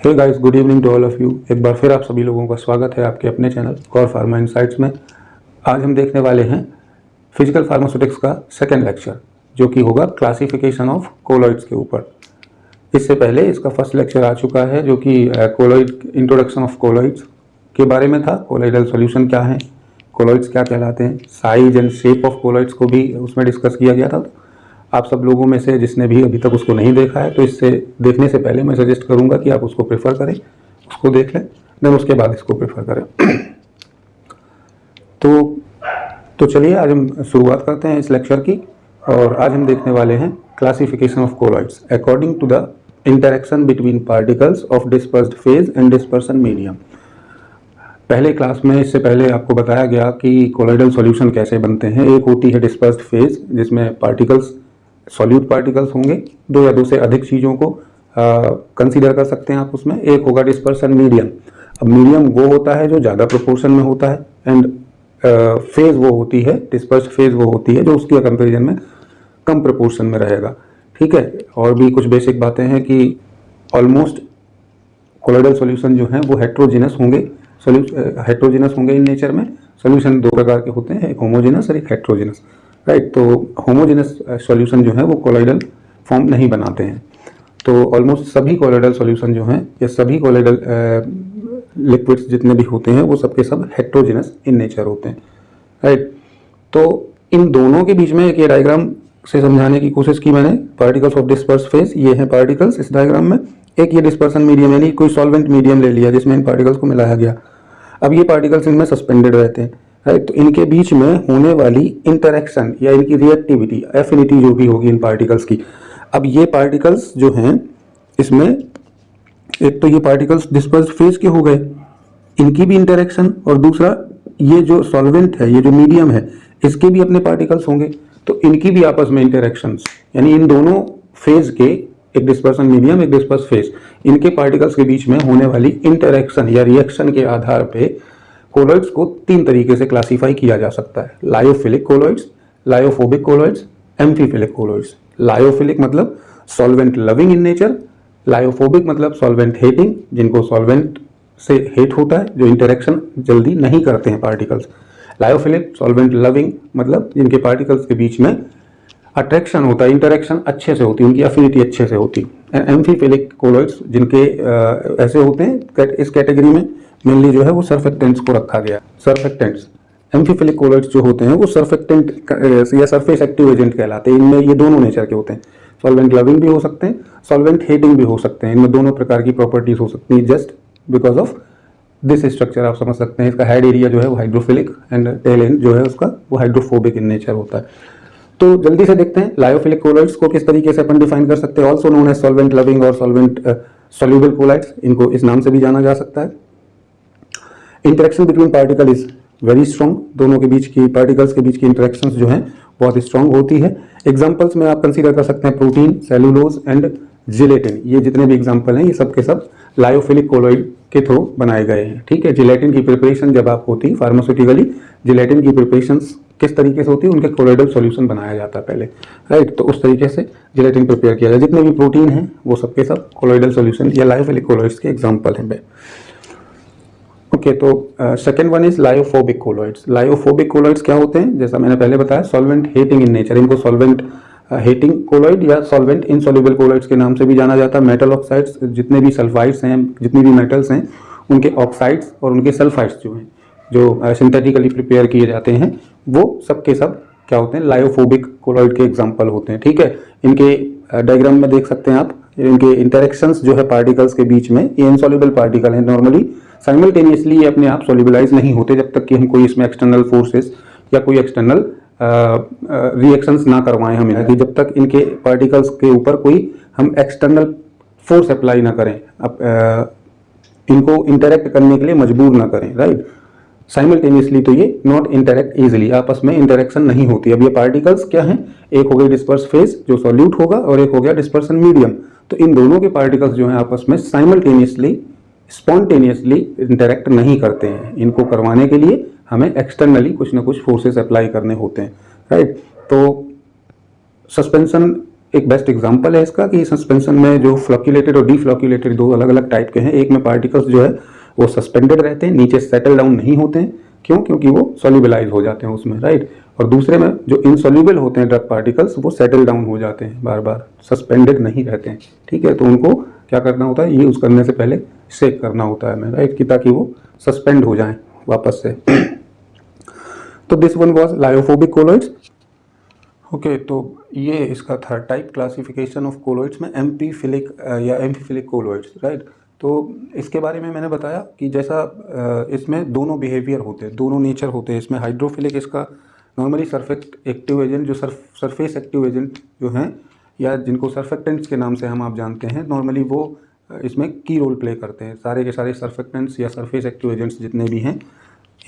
Hey guys, good evening to all of you. एक बार फिर आप सभी लोगों का स्वागत है आपके अपने चैनल कौर फार्मा इनसाइट्स में। आज हम देखने वाले हैं फिजिकल फार्मास्यूटिक्स का सेकंड लेक्चर, जो कि होगा क्लासिफिकेशन ऑफ कोलॉइड्स के ऊपर। इससे पहले इसका फर्स्ट लेक्चर आ चुका है, जो कि कोलॉइड इंट्रोडक्शन ऑफ कोलॉइड्स के बारे में था। कोलॉइडल सॉल्यूशन क्या है, कोलॉइड्स क्या कहलाते हैं, size and shape of colloids को भी उसमें डिस्कस किया गया था। आप सब लोगों में से जिसने भी अभी तक उसको नहीं देखा है, तो इससे देखने से पहले मैं सजेस्ट करूंगा कि आप उसको प्रेफर करें, उसको देख लें, देन उसके बाद इसको प्रेफर करें। तो चलिए आज हम शुरुआत करते हैं इस लेक्चर की। और आज हम देखने वाले हैं classification of colloids according to the interaction between particles of dispersed phase and dispersion medium. पहले क्लास में इससे पहले आपको बताया गया कि कोलॉइडल सॉल्यूशन कैसे बनते हैं। एक होती है डिस्पर्स्ड फेज, जिसमें पार्टिकल्स सॉल्यूट पार्टिकल्स होंगे, दो या दो से अधिक चीज़ों को कंसीडर कर सकते हैं आप उसमें। एक होगा डिस्पर्सन मीडियम। अब मीडियम वो होता है जो ज़्यादा प्रोपोर्शन में होता है, एंड फेज वो होती है, डिस्पर्स्ड फेज वो होती है जो उसके कंपेरिजन में कम प्रोपोर्शन में रहेगा। ठीक है, और भी कुछ बेसिक बातें हैं कि ऑलमोस्ट कोलॉइडल सॉल्यूशन जो हैं वो हेट्रोजिनस होंगे इन नेचर में। सॉल्यूशन दो प्रकार के होते हैं, एक होमोजेनस और एक हेट्रोजिनस, राइट। तो होमोजेनस सॉल्यूशन जो है वो कोलॉइडल फॉर्म नहीं बनाते हैं। तो ऑलमोस्ट सभी कोलॉइडल सॉल्यूशन जो हैं या सभी कोलॉइडल लिक्विड्स जितने भी होते हैं वो सबके सब हेट्रोजिनस इन नेचर होते हैं, राइट। तो इन दोनों के बीच में एक ये डायग्राम से समझाने की कोशिश की मैंने। पार्टिकल्स ऑफ डिस्पर्स फेज, ये हैं पार्टिकल्स इस डायग्राम में। एक ये डिस्पर्सन मीडियम, यानी कोई सॉल्वेंट मीडियम ले लिया जिसमें इन पार्टिकल्स को मिलाया गया। अब ये पार्टिकल्स इनमें सस्पेंडेड रहते हैं, राइट। तो इनके बीच में होने वाली इंटरेक्शन या इनकी रिएक्टिविटी, एफिनिटी जो भी होगी इन पार्टिकल्स की। अब ये पार्टिकल्स जो हैं इसमें, एक तो ये पार्टिकल्स डिस्पर्स्ड फेज के हो गए, इनकी भी इंटरेक्शन, और दूसरा ये जो सॉल्वेंट है, ये जो मीडियम है, इसके भी अपने पार्टिकल्स होंगे, तो इनकी भी आपस में इंटरेक्शंस, यानी इन दोनों फेज के, एक डिस्पर्सन मीडियम एक डिस्पर्स फेज, इनके पार्टिकल्स के बीच में होने वाली इंटरेक्शन या रिएक्शन के आधार पे कोलॉइड्स को तीन तरीके से क्लासिफाई किया जा सकता है। Lyophilic colloids, lyophobic colloids, amphiphilic colloids. Lyophilic मतलब solvent loving in nature, lyophobic मतलब सॉल्वेंट हेटिंग, जिनको सॉल्वेंट से हेट होता है, जो इंटरेक्शन जल्दी नहीं करते हैं पार्टिकल्स। लायोफिलिक सॉल्वेंट लविंग मतलब जिनके पार्टिकल्स के बीच में अट्रैक्शन होता है, इंटरेक्शन अच्छे से होती है, उनकी अफिनिटी अच्छे से होती है। एम्फीफिलिक कोलॉइड्स जिनके ऐसे होते हैं, इस कैटेगरी में मेनली जो है वो सर्फेक्टेंट्स को रखा गया। सर्फेक्टेंट्स, एम्फीफिलिक कोलॉइड्स जो होते हैं वो सर्फेक्टेंट या सरफेस एक्टिव एजेंट कहलाते हैं। इनमें ये दोनों नेचर के होते हैं, सॉल्वेंट लविंग भी हो सकते हैं, सॉल्वेंट हेटिंग भी हो सकते हैं। इनमें दोनों प्रकार की प्रॉपर्टीज हो सकती हैं, just because of this structure आप समझ सकते हैं। इसका हेड एरिया जो है वो हाइड्रोफिलिक एंड टेल एंड जो है उसका वो हाइड्रोफोबिक इन नेचर होता है। तो जल्दी से देखते हैं लायोफिलिक कोलॉइड्स को किस तरीके से अपन डिफाइन कर सकते हैं। Also known as solvent loving और सॉल्वेंट सॉल्यूबल कोलॉइड्स, इनको इस नाम से भी जाना जा सकता है। Interaction between particle is very strong, दोनों के बीच की, पार्टिकल्स के बीच की इंटरेक्शंस जो हैं बहुत स्ट्रॉन्ग होती है। एग्जांपल्स में आप कंसीडर कर सकते हैं प्रोटीन, सेलुलोज एंड जिलेटिन। ये जितने भी एग्जांपल हैं ये सब के सब लायोफिलिक कोलॉइड के थ्रू बनाए गए हैं। ठीक है, जिलेटिन की प्रिपरेशन जब आप होती फार्मास्यूटिकली, जिलेटिन की प्रिपरेशन किस तरीके से होती है, उनके कोलॉइडल सॉल्यूशन बनाया जाता है पहले, राइट। तो उस तरीके से जिलेटिन प्रिपेयर किया जाए। जितने भी प्रोटीन हैं वो सबके सब कोलॉइडल सॉल्यूशन या लायोफिलिक कोलॉइड्स के एग्जांपल हैं। ओके, तो second one is lyophobic colloids. Lyophobic colloids क्या होते हैं, जैसा मैंने पहले बताया, सॉल्वेंट हेटिंग इन नेचर। इनको सॉल्वेंट हेटिंग कोलॉइड या सॉल्वेंट इनसॉल्युबल कोलॉइड्स के नाम से भी जाना जाता है। मेटल ऑक्साइड्स, जितने भी सल्फाइड्स हैं, जितनी भी मेटल्स हैं, उनके ऑक्साइड्स और उनके सल्फाइड्स जो हैं, जो सिंथेटिकली प्रिपेयर किए जाते हैं, वो सब के सब क्या होते हैं, लायोफोबिक कोलॉइड के एग्जाम्पल होते हैं। ठीक है, इनके डायग्राम में देख सकते हैं आप, इनके इंटरेक्शंस जो है पार्टिकल्स के बीच में, ये इनसॉल्युबल पार्टिकल है, नॉर्मली साइमल्टेनियसली ये अपने आप सॉल्युबलाइज नहीं होते जब तक कि हम कोई इसमें एक्सटर्नल फोर्सेस या कोई एक्सटर्नल रिएक्शंस ना करवाएं हम इनकी, जब तक इनके पार्टिकल्स के ऊपर कोई हम एक्सटर्नल फोर्स अप्लाई ना करें, इनको इंटरेक्ट करने के लिए मजबूर ना करें, राइट। साइमल्टेनियसली तो ये नॉट इंटरेक्ट इजिली, आपस में इंटरेक्शन नहीं होती। अब ये पार्टिकल्स क्या हैं, एक हो गया डिस्पर्स फेज जो सॉल्यूट होगा, और एक हो गया डिस्पर्सन मीडियम। तो इन दोनों के पार्टिकल्स जो हैं आपस में साइमल्टेनियसली, स्पॉन्टेनियसली इंटरेक्ट नहीं करते हैं। इनको करवाने के लिए हमें एक्सटर्नली कुछ ना कुछ फोर्सेस अप्लाई करने होते हैं, राइट। तो सस्पेंशन एक बेस्ट एग्जांपल है इसका कि सस्पेंशन में जो फ्लॉक्यूलेटेड और डीफ्लॉक्यूलेटेड दो अलग अलग टाइप के हैं। एक में पार्टिकल्स जो है वो सस्पेंडेड रहते हैं, नीचे सेटल डाउन नहीं होते हैं। क्यों? क्योंकि वो सॉल्युबलाइज हो जाते हैं उसमें, राइट। और दूसरे में जो इनसॉल्युबल होते हैं ड्रग पार्टिकल्स, वो सेटल डाउन हो जाते हैं, बार बार सस्पेंडेड नहीं रहते हैं, ठीक है। तो उनको क्या करना होता है, यूज़ करने से पहले शेक करना होता है हमें, राइट, कि ताकि वो सस्पेंड हो जाएं वापस से। तो this one was lyophobic colloids. Okay, तो ये इसका third type classification of colloids में एम्फीफिलिक या एम्फीफिलिक कोलॉइड्स, राइट। तो इसके बारे में मैंने बताया कि जैसा इसमें दोनों बिहेवियर होते हैं, दोनों नेचर होते हैं। इसमें हाइड्रोफिलिक इसका नॉर्मली सरफेक्ट एक्टिव एजेंट, जो सरफेस एक्टिव एजेंट जो हैं, या जिनको सर्फेक्टेंट्स के नाम से हम आप जानते हैं, नॉर्मली वो इसमें की रोल प्ले करते हैं। सारे के सारे सर्फेक्टेंट्स या सरफेस एक्टिव एजेंट्स जितने भी हैं,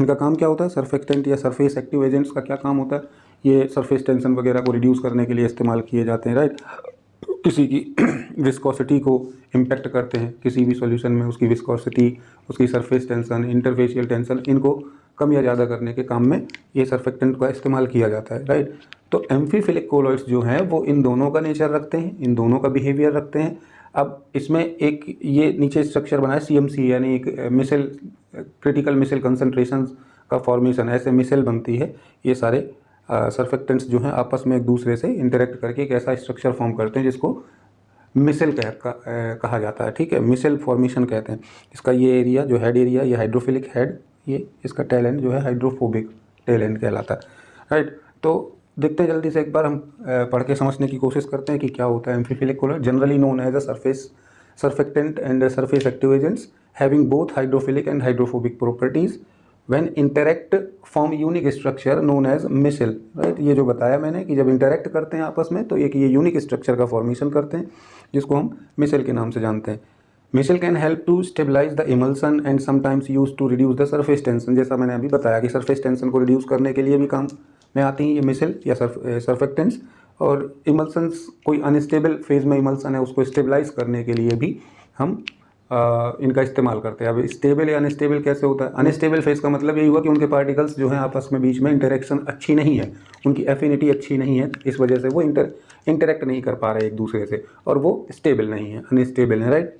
इनका काम क्या होता है? सर्फेक्टेंट या सरफेस एक्टिव एजेंट्स का क्या काम होता है? ये सरफेस टेंशन वगैरह को रिड्यूस करने के लिए इस्तेमाल किए जाते हैं, राइट। किसी की विस्कोसिटी को इम्पेक्ट करते हैं, किसी भी सॉल्यूशन में उसकी विस्कोसिटी, उसकी सरफेस टेंशन, इंटरफेशियल टेंशन, इनको कम या ज़्यादा करने के काम में ये सर्फेक्टेंट का इस्तेमाल किया जाता है, राइट। तो एम्फीफिलिक कोलॉइड्स जो हैं वो इन दोनों का नेचर रखते हैं, इन दोनों का बिहेवियर रखते हैं। अब इसमें एक ये नीचे स्ट्रक्चर बना है CMC, यानी एक मिसेल, क्रिटिकल मिसेल कंसंट्रेशन का फॉर्मेशन, ऐसे मिसेल बनती है। ये सारे सर्फेक्टेंट्स जो हैं आपस में एक दूसरे से इंटरेक्ट करके एक ऐसा स्ट्रक्चर फॉर्म करते हैं जिसको मिसेल कहा जाता है, ठीक है, मिसेल फॉर्मेशन कहते हैं। इसका ये एरिया जो हेड एरिया, ये हाइड्रोफिलिक हेड, ये इसका टेल एंड जो है हाइड्रोफोबिक टेल एंड कहलाता है, राइट। तो देखते हैं जल्दी से एक बार हम पढ़ के समझने की कोशिश करते हैं कि क्या होता है amphiphilic colloid. Generally known as a surface surfactant and surface active agents having both hydrophilic and hydrophobic properties when interact form unique structure known as micelle, right. ये जो बताया मैंने कि जब इंटरेक्ट करते हैं आपस में तो एक ये यूनिक स्ट्रक्चर का फॉर्मेशन करते हैं जिसको हम मिसेल के नाम से जानते हैं। Micelle can help to stabilize the emulsion and sometimes use to reduce the surface tension. जैसा मैंने अभी बताया कि सरफेस टेंशन को रिड्यूस करने के लिए भी काम में आती हैं ये मिसेल या सर्फेक्टेंट्स। और इमल्सन्स, कोई अनस्टेबल फेज में इमल्सन है उसको स्टेबलाइज करने के लिए भी हम इनका इस्तेमाल करते हैं। अब स्टेबल या अनस्टेबल कैसे होता है? अनस्टेबल फेज का मतलब यही हुआ कि उनके पार्टिकल्स जो हैं आपस में बीच में इंटरेक्शन अच्छी नहीं है, उनकी एफिनिटी अच्छी नहीं है, इस वजह से वो इंटरेक्ट नहीं कर पा रहे एक दूसरे से, और वो स्टेबल नहीं है, अनस्टेबल है, right.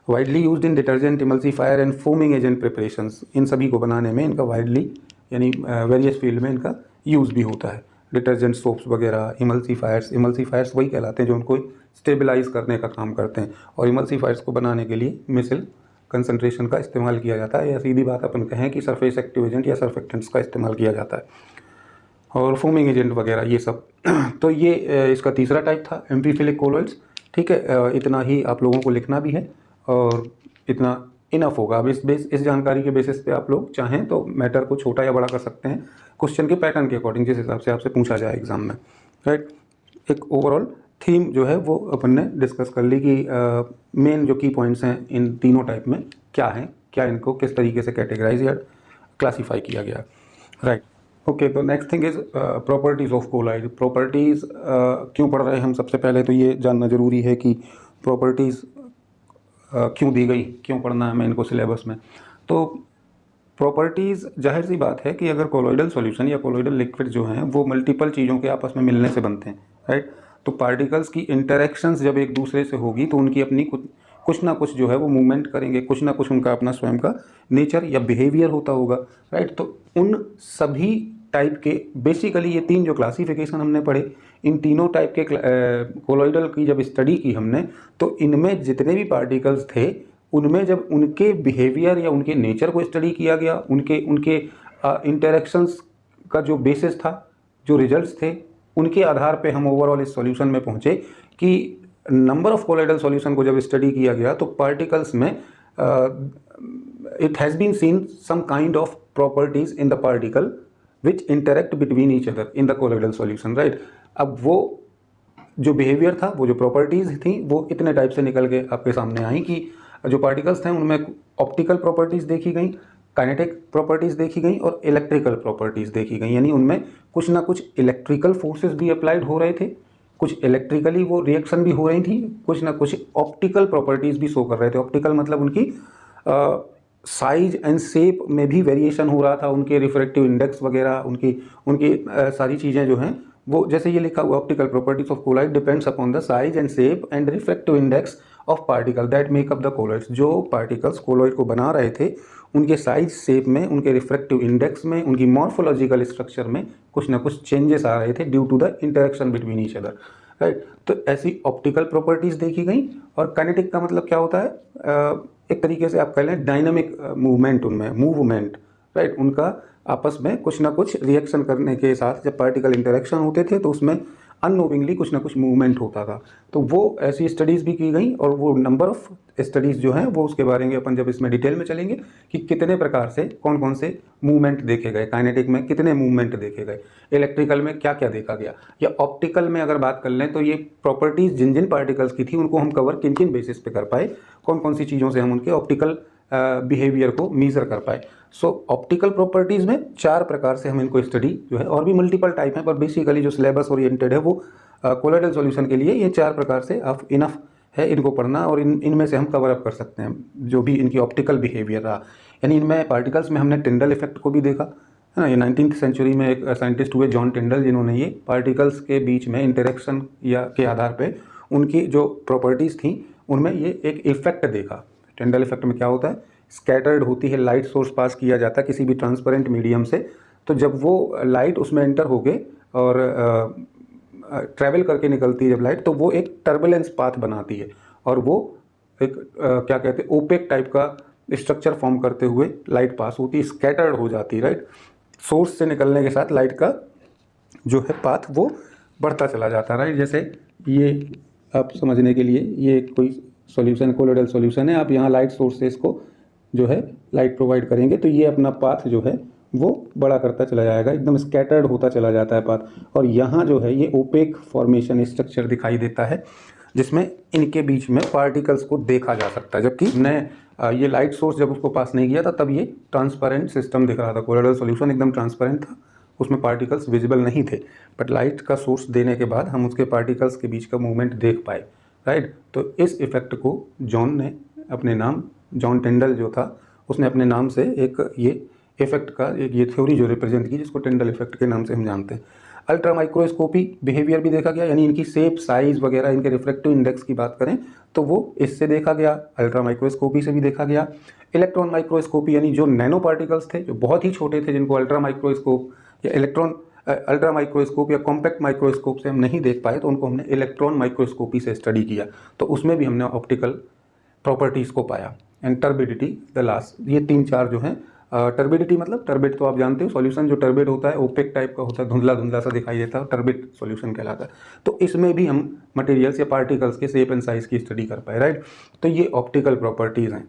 Widely used in detergent, emulsifier and foaming agent preparations. इन सभी को बनाने में इनका वाइडली यानी वेरियस फील्ड में इनका यूज़ भी होता है। डिटर्जेंट, सोप्स वगैरह, इमल्सीफायर्स वही कहलाते हैं जो उनको स्टेबलाइज करने का काम करते हैं। और इमल्सीफायर्स को बनाने के लिए मिसेल कंसंट्रेशन का इस्तेमाल किया जाता है, या सीधी बात अपन कहें कि सरफेस एक्टिव एजेंट या सर्फेक्टेंट्स का इस्तेमाल किया जाता है, और फोमिंग एजेंट वगैरह ये सब। तो ये इसका तीसरा टाइप था एम्फीफिलिक कोलॉइड्स, ठीक है। इतना ही आप लोगों को लिखना भी है और इतना इनफ होगा। अब इस जानकारी के बेसिस पे आप लोग चाहें तो मैटर को छोटा या बड़ा कर सकते हैं क्वेश्चन के पैटर्न के अकॉर्डिंग, जिस हिसाब से आपसे पूछा जाए एग्जाम में, राइट। एक ओवरऑल थीम जो है वो अपन ने डिस्कस कर ली कि मेन जो की पॉइंट्स हैं इन तीनों टाइप में क्या हैं, क्या इनको किस तरीके से कैटेगराइज या क्लासीफाई किया गया, राइट। ओके, तो next thing is properties of colloid. Properties क्यों पढ़ रहे हैं हम? सबसे पहले तो ये जानना ज़रूरी है कि प्रॉपर्टीज़ क्यों दी गई, क्यों पढ़ना है हमें इनको सिलेबस में। तो प्रॉपर्टीज़, जाहिर सी बात है कि अगर कोलॉइडल सॉल्यूशन या कोलॉइडल लिक्विड जो हैं वो मल्टीपल चीज़ों के आपस में मिलने से बनते हैं, राइट। तो पार्टिकल्स की इंटरेक्शंस जब एक दूसरे से होगी तो उनकी अपनी कुछ ना कुछ जो है वो मूवमेंट करेंगे, कुछ ना कुछ उनका अपना स्वयं का नेचर या बिहेवियर होता होगा, राइट। तो उन सभी टाइप के, बेसिकली ये तीन जो क्लासिफिकेशन हमने पढ़े, इन तीनों टाइप के कोलॉइडल की जब स्टडी की हमने, तो इनमें जितने भी पार्टिकल्स थे उनमें जब उनके बिहेवियर या उनके नेचर को स्टडी किया गया, उनके इंटरेक्शंस का जो बेसिस था, जो रिजल्ट्स थे, उनके आधार पे हम ओवरऑल इस सॉल्यूशन में पहुँचे कि नंबर ऑफ कोलॉइडल सॉल्यूशन को जब स्टडी किया गया तो पार्टिकल्स में it has been seen some kind of properties in the particle which interact between each other in the colloidal solution, right. अब वो जो बिहेवियर था, वो जो प्रॉपर्टीज़ थी, वो इतने टाइप से निकल के आपके सामने आई कि जो पार्टिकल्स थे उनमें ऑप्टिकल प्रॉपर्टीज़ देखी गई, काइनेटिक प्रॉपर्टीज़ देखी गई और इलेक्ट्रिकल प्रॉपर्टीज़ देखी गई। यानी उनमें कुछ ना कुछ इलेक्ट्रिकल फोर्सेस भी अप्लाइड हो रहे थे, कुछ इलेक्ट्रिकली वो रिएक्शन भी हो रही थी, कुछ ना कुछ ऑप्टिकल प्रॉपर्टीज़ भी शो कर रहे थे। ऑप्टिकल मतलब उनकी साइज एंड शेप में भी वेरिएशन हो रहा था, उनके रिफ्रैक्टिव इंडेक्स वगैरह, उनकी सारी चीज़ें जो हैं वो जैसे ये लिखा हुआ optical properties of colloid depends upon the size and shape and refractive index of particle that make up the colloids. जो पार्टिकल्स कोलॉइड को बना रहे थे उनके साइज शेप में, उनके रिफ्रैक्टिव इंडेक्स में, उनकी मॉर्फोलॉजिकल स्ट्रक्चर में कुछ ना कुछ चेंजेस आ रहे थे due to the interaction between each other, right. तो ऐसी ऑप्टिकल प्रॉपर्टीज देखी गई। और काइनेटिक का मतलब क्या होता है, एक तरीके से आप कह लें डायनामिक मूवमेंट, उनमें मूवमेंट, राइट। उनका आपस में कुछ ना कुछ रिएक्शन करने के साथ जब पार्टिकल इंटरेक्शन होते थे तो उसमें अननोविंगली कुछ ना कुछ मूवमेंट होता था। तो वो ऐसी स्टडीज़ भी की गई और वो नंबर ऑफ स्टडीज़ जो हैं वो उसके बारे में अपन जब इसमें डिटेल में चलेंगे कि कितने प्रकार से कौन कौन से मूवमेंट देखे गए, काइनेटिक में कितने मूवमेंट देखे गए, इलेक्ट्रिकल में क्या क्या देखा गया, या ऑप्टिकल में अगर बात कर लें तो ये प्रॉपर्टीज़ जिन जिन पार्टिकल्स की थी उनको हम कवर किन किन बेसिस पे कर पाए, कौन कौन सी चीज़ों से हम उनके ऑप्टिकल बिहेवियर को मेजर कर पाए। सो ऑप्टिकल प्रॉपर्टीज़ में 4 प्रकार से हम इनको स्टडी जो है, और भी मल्टीपल टाइप है पर बेसिकली जो सिलेबस ओरिएंटेड है वो कोलॉइडल सॉल्यूशन के लिए ये 4 प्रकार से आप इनफ है इनको पढ़ना, और इनमें से हम कवर अप कर सकते हैं जो भी इनकी ऑप्टिकल बिहेवियर रहा। यानी इनमें पार्टिकल्स में हमने टिंडल इफेक्ट को भी देखा है ना। ये 19वीं सेंचुरी में एक साइंटिस्ट हुए जॉन टिंडल, जिन्होंने ये पार्टिकल्स के बीच में इंटरेक्शन या के आधार पे उनकी जो प्रॉपर्टीज़ थी उनमें ये एक इफेक्ट देखा। टिंडल इफेक्ट में क्या होता है, स्कैटर्ड होती है, लाइट सोर्स पास किया जाता है किसी भी ट्रांसपेरेंट मीडियम से, तो जब वो लाइट उसमें एंटर हो गए और ट्रैवल करके निकलती है जब लाइट, तो वो एक टर्बुलेंस पाथ बनाती है और वो एक क्या कहते हैं ओपेक टाइप का स्ट्रक्चर फॉर्म करते हुए लाइट पास होती है, स्कैटर्ड हो जाती है, राइट। सोर्स से निकलने के साथ लाइट का जो है पाथ वो बढ़ता चला जाता है, राइट। जैसे ये आप समझने के लिए ये कोई सॉल्यूशन, कोलॉइडल सॉल्यूशन है, आप यहाँ लाइट सोर्सेस को जो है लाइट प्रोवाइड करेंगे तो ये अपना पाथ जो है वो बड़ा करता चला जाएगा, एकदम स्कैटर्ड होता चला जाता है पाथ। और यहाँ जो है ये ओपेक फॉर्मेशन स्ट्रक्चर दिखाई देता है जिसमें इनके बीच में पार्टिकल्स को देखा जा सकता है, जबकि ये लाइट सोर्स जब उसको पास नहीं किया था तब ये ट्रांसपेरेंट सिस्टम दिख रहा था। कोलॉइडल सॉल्यूशन एकदम ट्रांसपेरेंट था, उसमें पार्टिकल्स विजिबल नहीं थे, बट लाइट का सोर्स देने के बाद हम उसके पार्टिकल्स के बीच का मूवमेंट देख पाए, राइट। तो इस इफेक्ट को जॉन ने अपने नाम, जॉन टिंडल जो था उसने अपने नाम से एक ये इफेक्ट का एक ये थ्योरी जो रिप्रेजेंट की जिसको टिंडल इफेक्ट के नाम से हम जानते हैं। अल्ट्रा माइक्रोस्कोपी बिहेवियर भी देखा गया, यानी इनकी शेप, साइज वगैरह, इनके रिफ्रैक्टिव इंडेक्स की बात करें तो वो इससे देखा गया, अल्ट्रा माइक्रोस्कोपी से भी देखा गया। इलेक्ट्रॉन माइक्रोस्कोपी यानी जो नैनो पार्टिकल्स थे जो बहुत ही छोटे थे, जिनको अल्ट्रा माइक्रोस्कोप या अल्ट्रा माइक्रोस्कोप या कॉम्पैक्ट माइक्रोस्कोप से हम नहीं देख पाए तो उनको हमने इलेक्ट्रॉन माइक्रोस्कोपी से स्टडी किया, तो उसमें भी हमने ऑप्टिकल प्रॉपर्टीज़ को पाया। एंड टर्बिडिटी द लास्ट, ये 3-4 जो हैं। टर्बिडिटी मतलब, टर्बिड तो आप जानते हो, सॉल्यूशन जो टर्बिड होता है ओपेक टाइप का होता है, धुंधला धुंधला सा दिखाई देता है, टर्बिड सॉल्यूशन कहलाता है। तो इसमें भी हम मटेरियल्स या पार्टिकल्स के शेप एंड साइज की स्टडी कर पाए, राइट। तो ये ऑप्टिकल प्रॉपर्टीज़ हैं।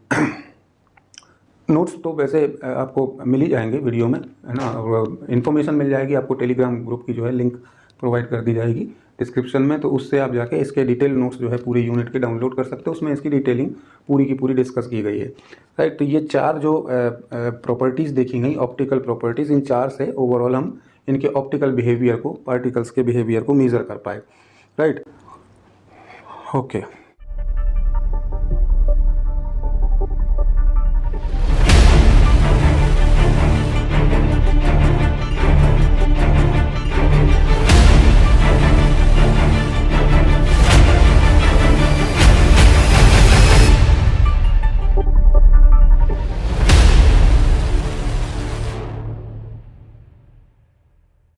नोट्स तो वैसे आपको मिल ही जाएंगे वीडियो में, है ना, और इन्फॉर्मेशन मिल जाएगी आपको, टेलीग्राम ग्रुप की जो है लिंक प्रोवाइड कर दी जाएगी डिस्क्रिप्शन में, तो उससे आप जाके इसके डिटेल नोट्स जो है पूरी यूनिट के डाउनलोड कर सकते हो, उसमें इसकी डिटेलिंग पूरी की पूरी डिस्कस की गई है, राइट। तो ये 4 जो प्रॉपर्टीज़ देखी गई ऑप्टिकल प्रॉपर्टीज़, इन 4 से ओवरऑल हम इनके ऑप्टिकल बिहेवियर को, पार्टिकल्स के बिहेवियर को मेज़र कर पाए, राइट। ओके।